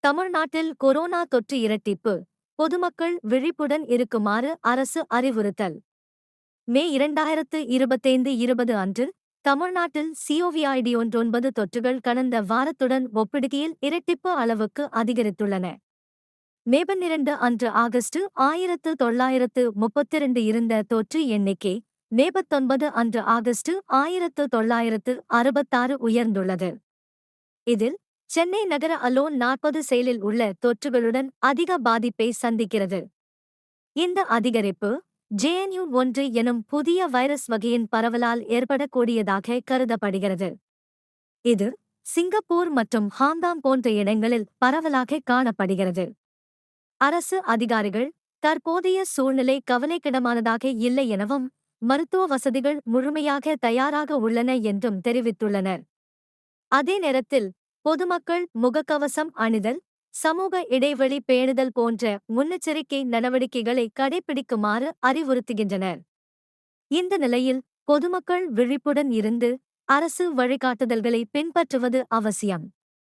தமிழ்நாட்டில் கொரோனா தொற்று இரட்டிப்பு. பொதுமக்கள் விழிப்புடன் இருக்குமாறு அரசு அறிவுறுத்தல். மே 2025 அன்று தமிழ்நாட்டில் COVID-19 தொற்றுகள் கடந்த வாரத்துடன் ஒப்பிடுகையில் இரட்டிப்பு அளவுக்கு அதிகரித்துள்ளன. மே 12 அன்று ஆகஸ்ட் 1932 இருந்த தொற்று எண்ணிக்கை மே 19 அன்று ஆகஸ்ட் 1966 உயர்ந்துள்ளது. இதில் சென்னை நகர அலோன் 40 செயலில் உள்ள தொற்றுகளுடன் அதிக பாதிப்பை சந்திக்கிறது. இந்த அதிகரிப்பு JN.1 எனும் புதிய வைரஸ் வகையின் பரவலால் ஏற்படக்கூடியதாக கருதப்படுகிறது. இது சிங்கப்பூர் மற்றும் ஹாங்காங் போன்ற இடங்களில் பரவலாக காணப்படுகிறது. அரசு அதிகாரிகள் தற்போதைய சூழ்நிலை கவலைக்கிடமானதாக இல்லை எனவும் மருத்துவ வசதிகள் முழுமையாக தயாராக உள்ளன என்றும் தெரிவித்துள்ளனர். அதே நேரத்தில் பொதுமக்கள் முகக்கவசம் அணிதல், சமூக இடைவெளி பேணுதல் போன்ற முன்னெச்சரிக்கை நடவடிக்கைகளை கடைபிடிக்குமாறு அறிவுறுத்துகின்றனர். இந்த நிலையில் பொதுமக்கள் விழிப்புடன் இருந்து அரசு வழிகாட்டுதல்களை பின்பற்றுவது அவசியம்.